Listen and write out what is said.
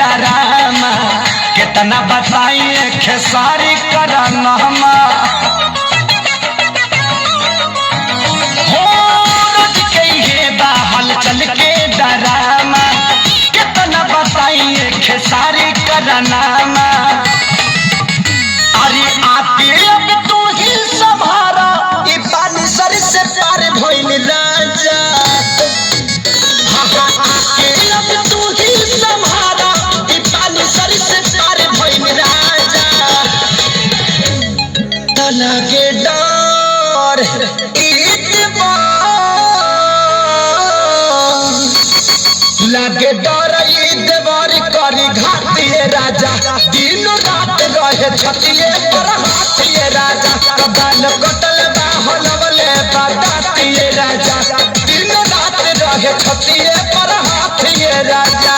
Drama कितना बताइए खेसारी करामा हो रोज के ये बाहल चल के डरामा कितना बताइए खेसारी करामा अरे आके अब तू ही संभारा ई पानी सर से पार भइल राजा लगे डर लगे डर ईदवार करी घातिए राजा दिन रात रहे छतिए पर हाथिए राजा कबाल कटल बाहलवले बतातिए राजा दिन रात रहे छतिए पर हाथिए राजा।